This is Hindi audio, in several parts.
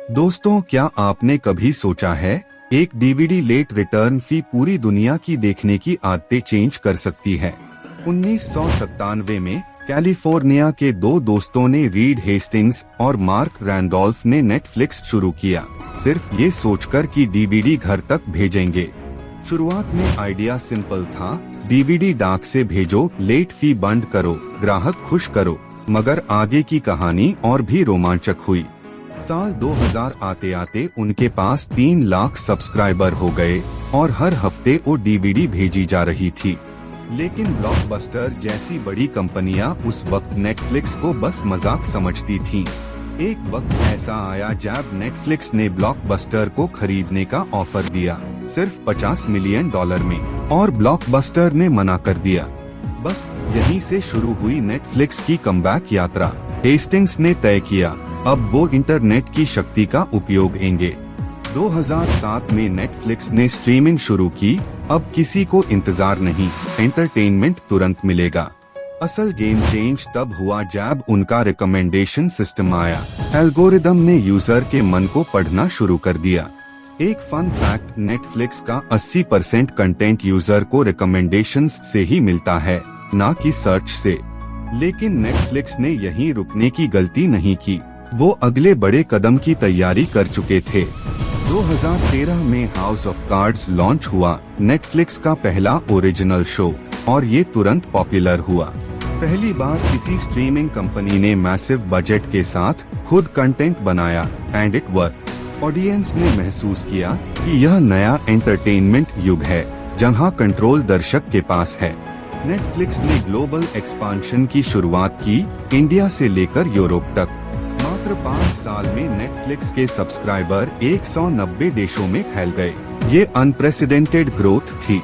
दोस्तों, क्या आपने कभी सोचा है एक डीवीडी लेट रिटर्न फी पूरी दुनिया की देखने की आदतें चेंज कर सकती है। 1997 में कैलिफोर्निया के दो दोस्तों ने, रीड हेस्टिंग्स और मार्क रैंडोल्फ ने नेटफ्लिक्स शुरू किया, सिर्फ ये सोचकर कि डीवीडी घर तक भेजेंगे। शुरुआत में आइडिया सिंपल था, डीवीडी डाक से भेजो, लेट फी बंद करो, ग्राहक खुश करो। मगर आगे की कहानी और भी रोमांचक हुई। साल 2000 आते आते उनके पास 3 लाख सब्सक्राइबर हो गए और हर हफ्ते वो डीवीडी भेजी जा रही थी। लेकिन ब्लॉकबस्टर जैसी बड़ी कंपनियां उस वक्त नेटफ्लिक्स को बस मजाक समझती थीं। एक वक्त ऐसा आया जब नेटफ्लिक्स ने ब्लॉकबस्टर को खरीदने का ऑफर दिया, सिर्फ $50 मिलियन में, और ब्लॉकबस्टर ने मना कर दिया। बस यहीं से शुरू हुई नेटफ्लिक्स की कमबैक यात्रा। हेस्टिंग्स ने तय किया, अब वो इंटरनेट की शक्ति का उपयोग करेंगे। 2007 में नेटफ्लिक्स ने स्ट्रीमिंग शुरू की। अब किसी को इंतजार नहीं, एंटरटेनमेंट तुरंत मिलेगा। असल गेम चेंज तब हुआ जब उनका रिकमेंडेशन सिस्टम आया। एल्गोरिदम ने यूजर के मन को पढ़ना शुरू कर दिया। एक फन फैक्ट, नेटफ्लिक्स का 80% कंटेंट यूजर को रिकमेंडेशंस से ही मिलता है, ना कि सर्च से। लेकिन नेटफ्लिक्स ने यहीं रुकने की गलती नहीं की, वो अगले बड़े कदम की तैयारी कर चुके थे। 2013 में हाउस ऑफ कार्ड्स लॉन्च हुआ, नेटफ्लिक्स का पहला ओरिजिनल शो, और ये तुरंत पॉपुलर हुआ। पहली बार किसी स्ट्रीमिंग कंपनी ने मैसिव बजट के साथ खुद कंटेंट बनाया, एंड इट वर्क। ऑडियंस ने महसूस किया कि यह नया एंटरटेनमेंट युग है, जहां कंट्रोल दर्शक के पास है। नेटफ्लिक्स ने ग्लोबल एक्सपांशन की शुरुआत की, इंडिया से लेकर यूरोप तक। मात्र 5 साल में नेटफ्लिक्स के सब्सक्राइबर 190 देशों में फैल गए। ये अनप्रेसिडेंटेड ग्रोथ थी।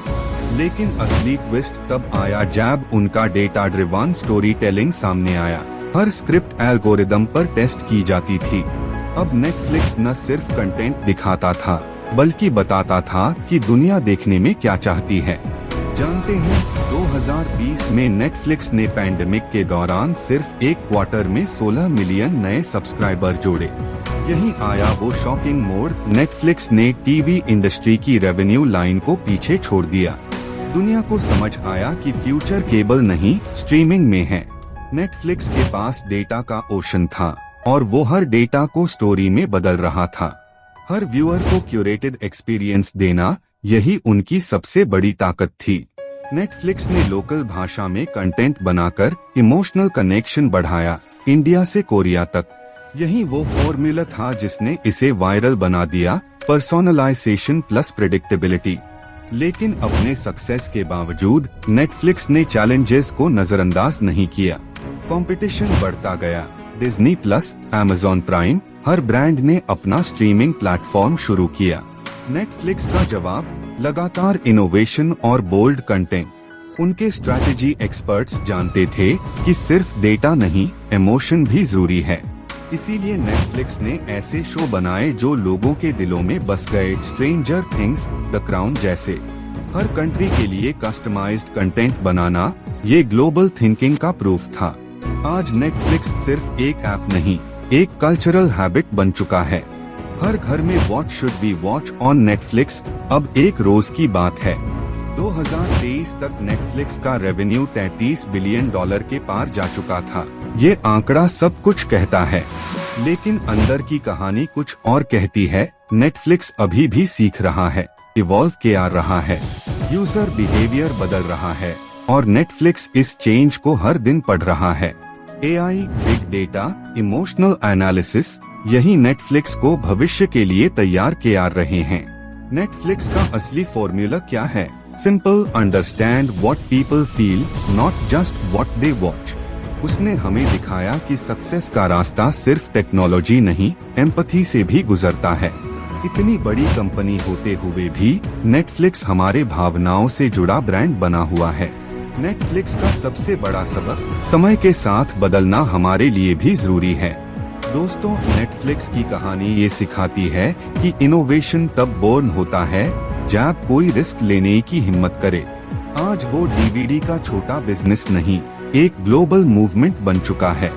लेकिन असली ट्विस्ट तब आया जब उनका डेटा ड्रिवन स्टोरी टेलिंग सामने आया। हर स्क्रिप्ट एल्गोरिदम पर टेस्ट की जाती थी। अब नेटफ्लिक्स न सिर्फ कंटेंट दिखाता था, बल्कि बताता था कि दुनिया देखने में क्या चाहती है। जानते हैं, 2020 में नेटफ्लिक्स ने पैंडेमिक के दौरान सिर्फ एक क्वार्टर में 16 मिलियन नए सब्सक्राइबर जोड़े। यही आया वो शॉकिंग मोड़, नेटफ्लिक्स ने टीवी इंडस्ट्री की रेवेन्यू लाइन को पीछे छोड़ दिया। दुनिया को समझ आया कि फ्यूचर केबल नहीं, स्ट्रीमिंग में है। नेटफ्लिक्स के पास डेटा का ओशन था, और वो हर डेटा को स्टोरी में बदल रहा था। हर व्यूअर को क्यूरेटेड एक्सपीरियंस देना, यही उनकी सबसे बड़ी ताकत थी। नेटफ्लिक्स ने लोकल भाषा में कंटेंट बनाकर इमोशनल कनेक्शन बढ़ाया, इंडिया से कोरिया तक। यही वो फॉर्मूला था जिसने इसे वायरल बना दिया, पर्सोनलाइजेशन प्लस प्रेडिक्टेबिलिटी। लेकिन अपने सक्सेस के बावजूद नेटफ्लिक्स ने चैलेंजेस को नजरअंदाज नहीं किया। कंपटीशन बढ़ता गया। डिज्नी प्लस, अमेज़न प्राइम, हर ब्रांड ने अपना स्ट्रीमिंग प्लेटफॉर्म शुरू किया। नेटफ्लिक्स का जवाब, लगातार इनोवेशन और बोल्ड कंटेंट। उनके स्ट्रैटेजी एक्सपर्ट्स जानते थे कि सिर्फ डेटा नहीं, इमोशन भी जरूरी है। इसीलिए नेटफ्लिक्स ने ऐसे शो बनाए जो लोगों के दिलों में बस गए, स्ट्रेंजर थिंग्स, द क्राउन जैसे। हर कंट्री के लिए कस्टमाइज्ड कंटेंट बनाना, ये ग्लोबल थिंकिंग का प्रूफ था। आज नेटफ्लिक्स सिर्फ एक ऐप नहीं, एक कल्चरल हैबिट बन चुका है। हर घर में what should be watch on Netflix अब एक रोज की बात है। 2023 तक नेटफ्लिक्स का रेवेन्यू $33 बिलियन के पार जा चुका था। ये आंकड़ा सब कुछ कहता है, लेकिन अंदर की कहानी कुछ और कहती है। नेटफ्लिक्स अभी भी सीख रहा है, इवॉल्व किया रहा है, यूजर बिहेवियर बदल रहा है, और नेटफ्लिक्स इस चेंज को हर दिन पढ़ रहा है। AI, big data, emotional analysis, यही नेटफ्लिक्स को भविष्य के लिए तैयार किया रहे हैं। नेटफ्लिक्स का असली फॉर्मूला क्या है? Simple, understand what people feel, not just what they watch. उसने हमें दिखाया कि सक्सेस का रास्ता सिर्फ टेक्नोलॉजी नहीं, एम्पैथी से भी गुजरता है। इतनी बड़ी कंपनी होते हुए भी नेटफ्लिक्स हमारे भावनाओं से जुड़ा ब्रांड बना हुआ है। नेटफ्लिक्स का सबसे बड़ा सबक, समय के साथ बदलना हमारे लिए भी जरूरी है। दोस्तों, नेटफ्लिक्स की कहानी ये सिखाती है कि इनोवेशन तब बोर्न होता है जब कोई रिस्क लेने की हिम्मत करे। आज वो डीवीडी का छोटा बिजनेस नहीं, एक ग्लोबल मूवमेंट बन चुका है।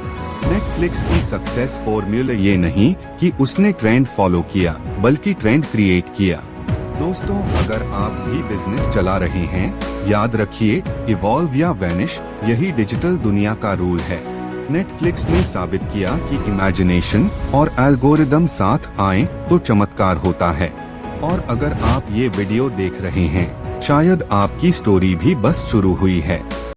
नेटफ्लिक्स की सक्सेस फॉर्मूला ये नहीं कि उसने ट्रेंड फॉलो किया, बल्कि ट्रेंड क्रिएट किया। दोस्तों, अगर आप भी बिजनेस चला रहे हैं, याद रखिए, इवॉल्व या वैनिश, यही डिजिटल दुनिया का रूल है। नेटफ्लिक्स ने साबित किया कि इमेजिनेशन और एल्गोरिदम साथ आए तो चमत्कार होता है। और अगर आप ये वीडियो देख रहे हैं, शायद आपकी स्टोरी भी बस शुरू हुई है।